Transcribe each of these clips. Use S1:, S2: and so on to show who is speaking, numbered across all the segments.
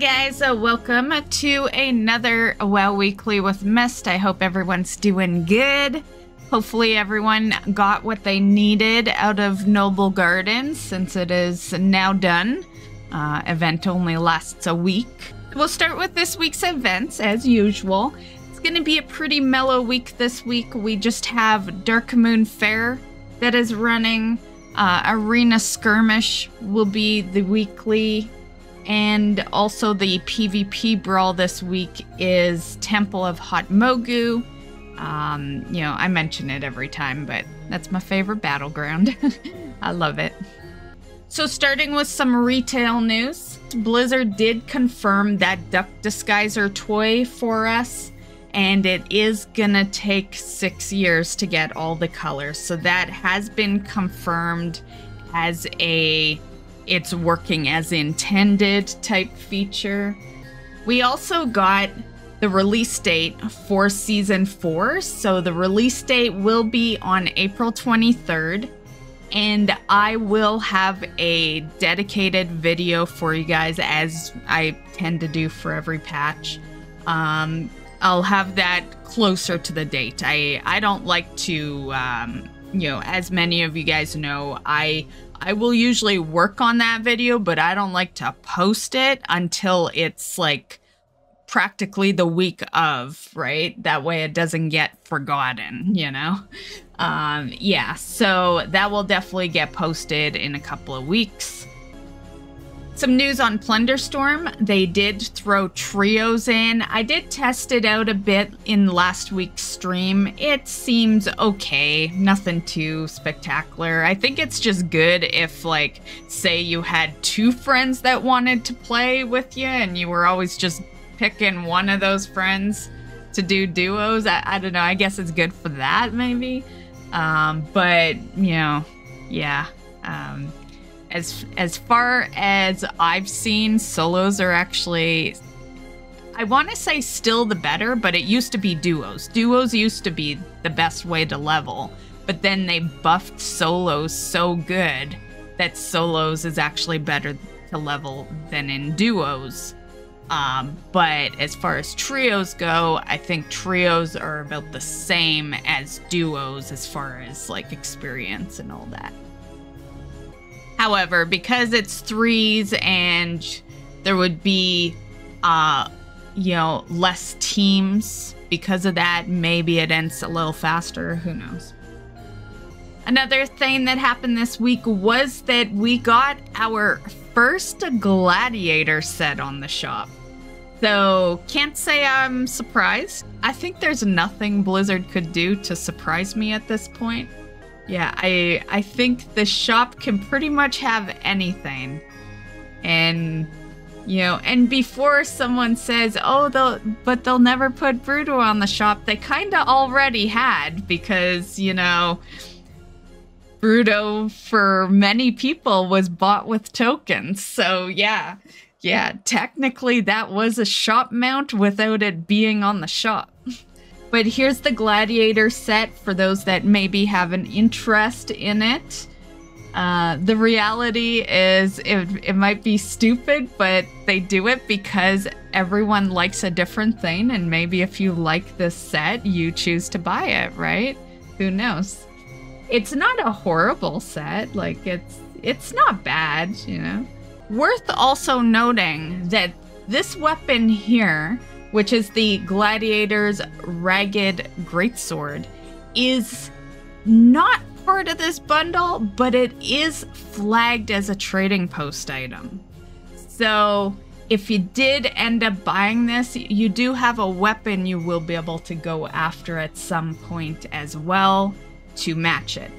S1: guys, welcome to another WoW Weekly with Myst. I hope everyone's doing good. Hopefully everyone got what they needed out of Noble Gardens since it is now done. Event only lasts a week. We'll start with this week's events as usual. It's going to be a pretty mellow week this week. We just have Dark Moon Fair that is running. Arena Skirmish will be the weekly. And also the PvP brawl this week is Temple of Hot Mogu. You know, I mention it every time, but that's my favorite battleground. I love it. So starting with some retail news, Blizzard did confirm that Duck Disguiser toy for us, and it is gonna take 6 years to get all the colors. So that has been confirmed as a it's working as intended type feature. We also got the release date for Season 4. So the release date will be on April 23rd. And I will have a dedicated video for you guys, as I tend to do for every patch. I'll have that closer to the date. I don't like to, you know, as many of you guys know, I will usually work on that video, but I don't like to post it until it's like practically the week of, right? That way it doesn't get forgotten, you know? Yeah, so that will definitely get posted in a couple of weeks. Some news on Plunderstorm. They did throw trios in. I did test it out a bit in last week's stream. It seems okay. Nothing too spectacular. I think it's just good if, like, say you had two friends that wanted to play with you and you were always just picking one of those friends to do duos. I don't know. I guess it's good for that, maybe. But, you know, yeah. As far as I've seen, solos are actually, I want to say still the better, but it used to be duos. Duos used to be the best way to level, but then they buffed solos so good that solos is actually better to level than in duos. But as far as trios go, I think trios are about the same as duos as far as like experience and all that. However, because it's threes and there would be, you know, less teams because of that, maybe it ends a little faster. Who knows? Another thing that happened this week was that we got our first gladiator set on the shop. So can't say I'm surprised. I think there's nothing Blizzard could do to surprise me at this point. Yeah, I think the shop can pretty much have anything. And, you know, and before someone says, oh, they'll never put Bruto on the shop, they kind of already had, because, you know, Bruto for many people was bought with tokens. So yeah, technically that was a shop mount without it being on the shop. But here's the gladiator set for those that maybe have an interest in it. The reality is it might be stupid, but they do it because everyone likes a different thing. And maybe if you like this set, you choose to buy it, right? Who knows? It's not a horrible set. Like, it's not bad, you know? Worth also noting that this weapon here, which is the Gladiator's Ragged Greatsword, is not part of this bundle, but it is flagged as a trading post item. So if you did end up buying this, you do have a weapon you will be able to go after at some point as well to match it.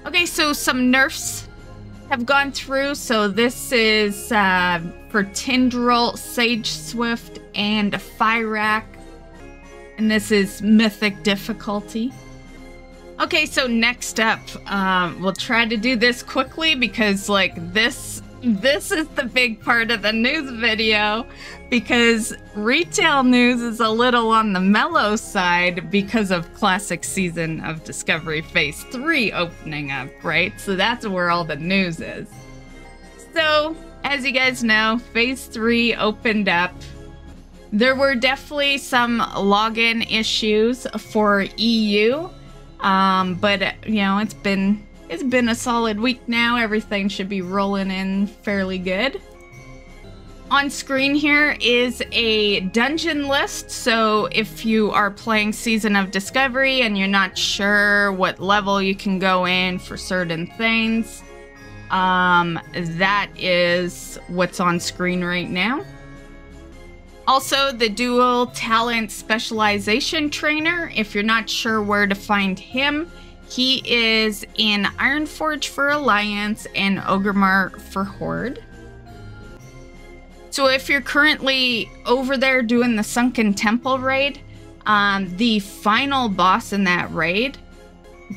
S1: Okay, so some nerfs have gone through. So this is for Tindral, Sage Swift, and Fyrak. And this is Mythic difficulty. Okay, so next up, we'll try to do this quickly because, like, this is the big part of the news video, because retail news is a little on the mellow side because of Classic Season of Discovery Phase 3 opening up, right? So that's where all the news is. So as you guys know, Phase 3 opened up. There were definitely some login issues for EU, but you know, it's been a solid week now. Everything should be rolling in fairly good. On screen here is a dungeon list, so if you are playing Season of Discovery and you're not sure what level you can go in for certain things, that is what's on screen right now. Also, the dual talent specialization trainer, if you're not sure where to find him, he is in Ironforge for Alliance and Orgrimmar for Horde. So if you're currently over there doing the Sunken Temple raid, the final boss in that raid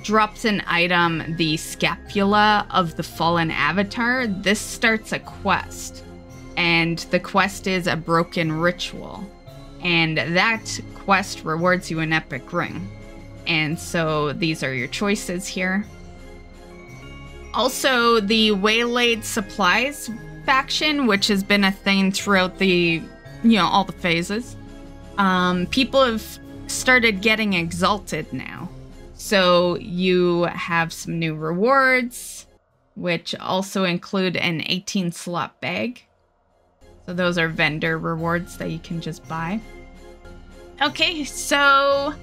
S1: drops an item, the Scapula of the Fallen Avatar. This starts a quest, and the quest is a broken ritual. And that quest rewards you an epic ring. And so these are your choices here. Also, the Waylaid Supplies faction, which has been a thing throughout the, all the phases. People have started getting exalted now. So you have some new rewards, which also include an 18 slot bag. So those are vendor rewards that you can just buy. Okay, so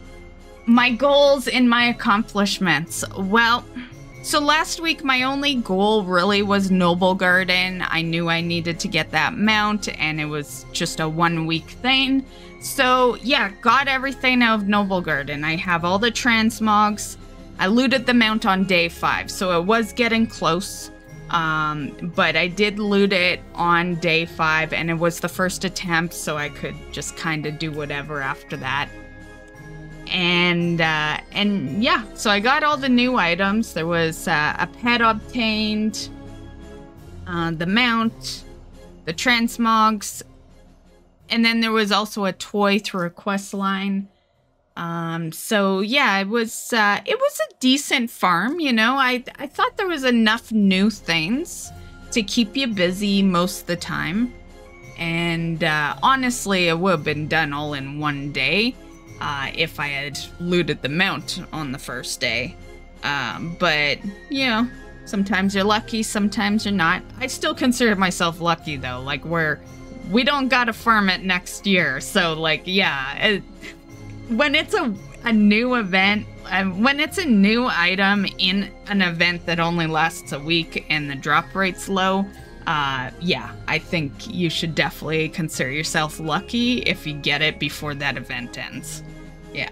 S1: my goals and my accomplishments. Well, so last week, my only goal really was Noble Garden. I knew I needed to get that mount, and it was just a 1 week thing. So yeah, got everything out of Noble Garden. I have all the transmogs. I looted the mount on day 5, so it was getting close. But I did loot it on day 5, and it was the first attempt, so I could just kind of do whatever after that. And yeah, so I got all the new items. There was a pet obtained, the mount, the transmogs, and then there was also a toy through a quest line. So yeah, it was a decent farm, I thought there was enough new things to keep you busy most of the time. And honestly, it would have been done all in one day. If I had looted the mount on the first day. But, sometimes you're lucky, sometimes you're not. I still consider myself lucky, though. Like, we don't gotta farm it next year. So, like, yeah. When it's a new event, when it's a new item in an event that only lasts a week and the drop rate's low, yeah, I think you should definitely consider yourself lucky if you get it before that event ends. Yeah.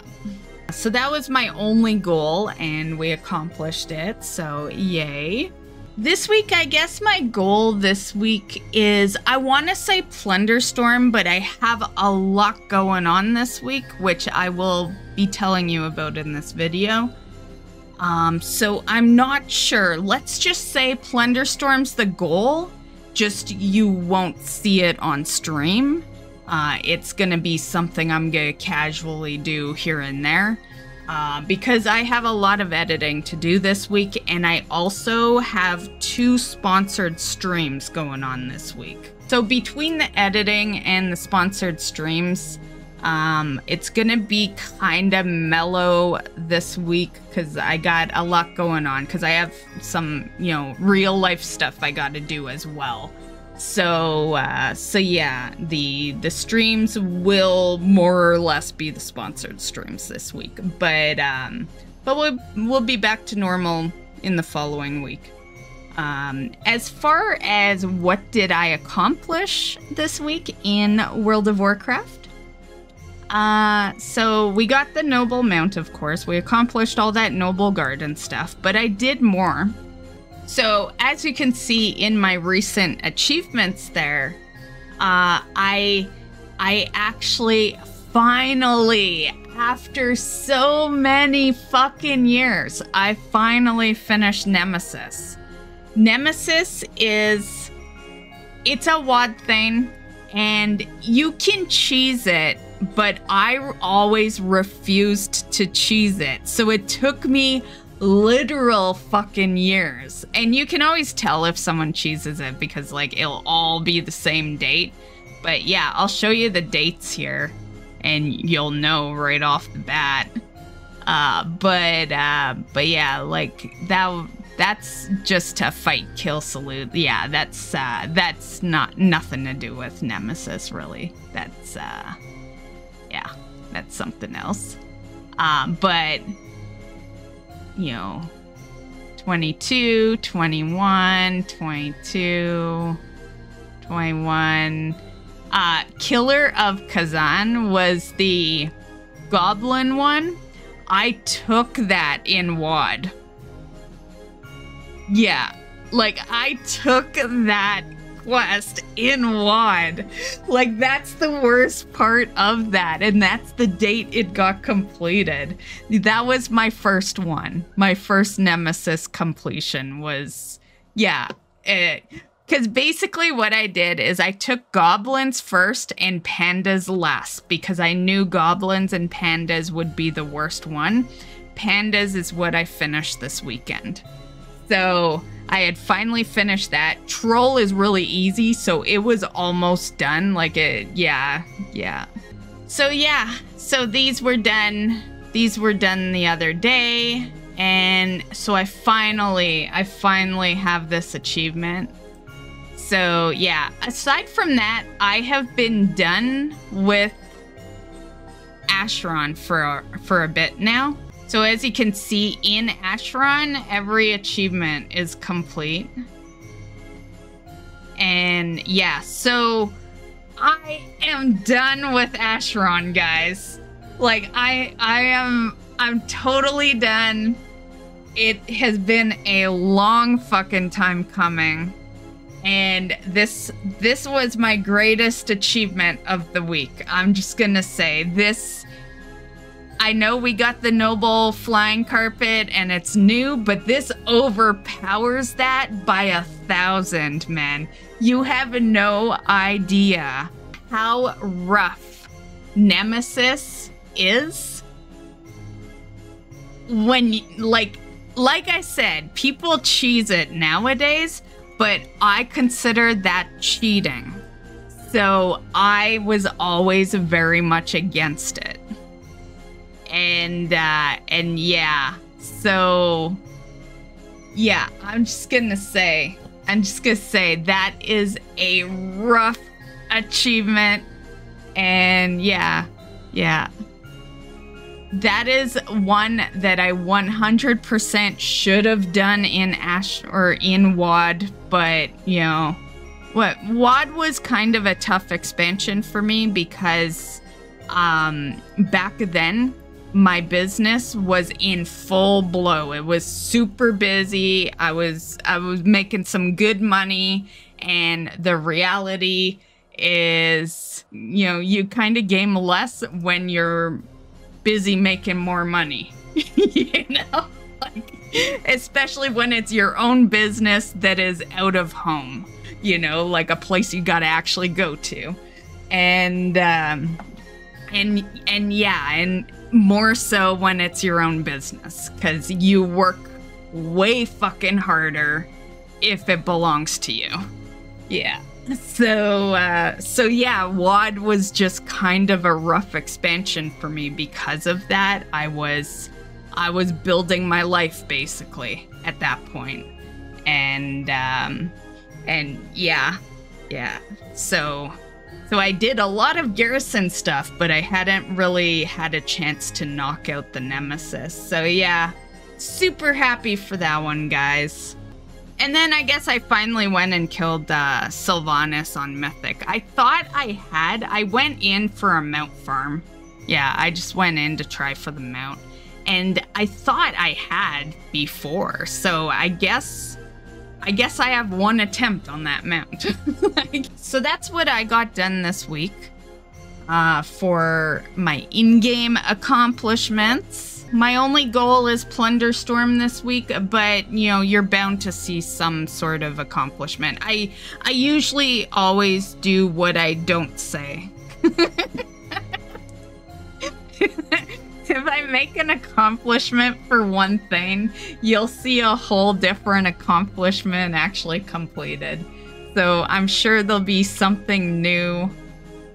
S1: So that was my only goal, and we accomplished it, so yay. This week, I guess my goal this week is, I want to say Plunderstorm, but I have a lot going on this week, which I will be telling you about in this video. So I'm not sure. Let's just say Plunderstorm's the goal, just you won't see it on stream. It's gonna be something I'm gonna casually do here and there, because I have a lot of editing to do this week, and I also have 2 sponsored streams going on this week. So between the editing and the sponsored streams, it's gonna be kind of mellow this week because I got a lot going on, because I have some, real life stuff I gotta do as well. So yeah, the streams will more or less be the sponsored streams this week, but we'll be back to normal in the following week. As far as what did I accomplish this week in World of Warcraft? So we got the Noble Mount, of course. We accomplished all that Noble Garden stuff, but I did more. So, as you can see in my recent achievements there, I actually finally, after so many fucking years, I finally finished Nemesis. Nemesis is, it's a WoD thing, and you can cheese it, but I always refused to cheese it. So it took me literal fucking years. And you can always tell if someone cheeses it because like it'll all be the same date. But yeah, I'll show you the dates here and you'll know right off the bat. But yeah, like that's just a fight, kill, salute. Yeah, that's nothing to do with Nemesis, really. That's yeah, that's something else. But you know, 22, 21, 22, 21. Killer of Kazan was the goblin one. I took that in WoD. Yeah, like I took that quest in WoD. Like that's the worst part of that, and that's the date it got completed. That was my first one. My first Nemesis completion was, yeah. Because basically what I did is I took goblins first and pandas last because I knew goblins and pandas would be the worst one. Pandas is what I finished this weekend. So I had finally finished that. Troll is really easy, so it was almost done. Like yeah. So yeah, so these were done. These were done the other day. And so I finally have this achievement. So yeah, aside from that, I have been done with Acheron for a bit now. So as you can see in Acheron, every achievement is complete. And yeah, so I am done with Acheron, guys. Like I'm totally done. It has been a long fucking time coming. And this was my greatest achievement of the week. I'm just gonna say this. I know we got the noble flying carpet and it's new, but this overpowers that by 1,000, man. You have no idea how rough Nemesis is. When, like I said, people cheese it nowadays, but I consider that cheating. So I was always very much against it. And yeah, so yeah, I'm just gonna say that is a rough achievement. And yeah. That is one that I 100% should have done in in WoD, but you know, WoD was kind of a tough expansion for me because back then my business was in full blow. It was super busy. I was making some good money, and the reality is, you know, you kind of game less when you're busy making more money. You know, like, especially when it's your own business that is out of home, you know, like a place you gotta actually go to. And yeah, and more so when it's your own business, because you work way fucking harder if it belongs to you. Yeah. So yeah, WoD was just kind of a rough expansion for me because of that. I was building my life basically at that point. And yeah. So I did a lot of garrison stuff, but I hadn't really had a chance to knock out the Nemesis. So yeah, super happy for that one, guys. And then I guess I finally went and killed Sylvanas on Mythic. I thought I went in for a mount farm. Yeah, I just went in to try for the mount. And I thought I had before, so I guess I have one attempt on that mount. So that's what I got done this week for my in-game accomplishments. My only goal is Plunderstorm this week, but, you know, you're bound to see some sort of accomplishment. I usually always do what I don't say. if I make an accomplishment for one thing, you'll see a whole different accomplishment actually completed. So I'm sure there'll be something new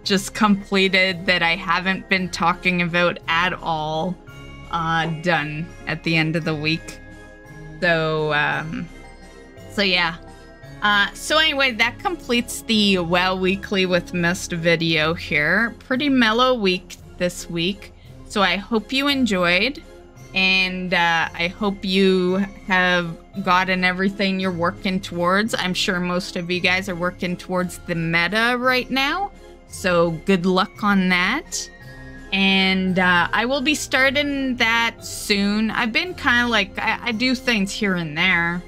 S1: just completed that I haven't been talking about at all done at the end of the week. So yeah. So anyway, that completes the WoW Weekly with Myst video here. Pretty mellow week this week. So I hope you enjoyed, and I hope you have gotten everything you're working towards. I'm sure most of you guys are working towards the meta right now. So good luck on that. And I will be starting that soon. I've been kind of like, I do things here and there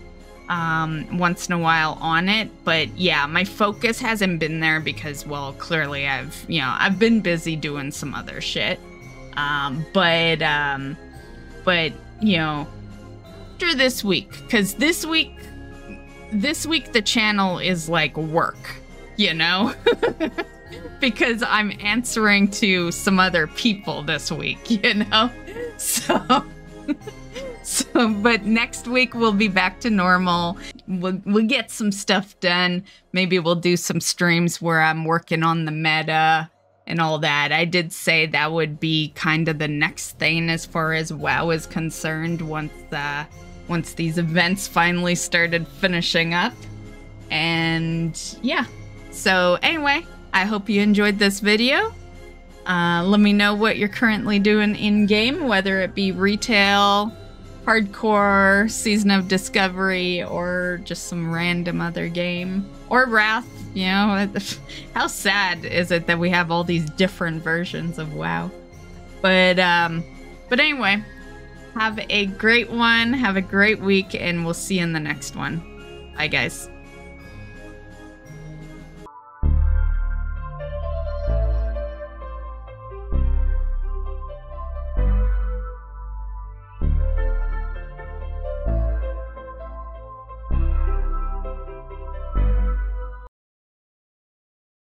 S1: once in a while on it. But yeah, my focus hasn't been there because, well, clearly I've been busy doing some other shit. But you know, after this week, because this week the channel is like work, you know? Because I'm answering to some other people this week, you know? So, but next week we'll be back to normal. We'll get some stuff done. Maybe we'll do some streams where I'm working on the meta and all that. I did say that would be kind of the next thing as far as WoW is concerned once these events finally started finishing up. And yeah, so anyway, I hope you enjoyed this video. Let me know what you're currently doing in-game, whether it be retail, hardcore, Season of Discovery, or just some random other game. Or Wrath, you know. How sad is it that we have all these different versions of WoW? But anyway, have a great one, have a great week, and we'll see you in the next one. Bye, guys.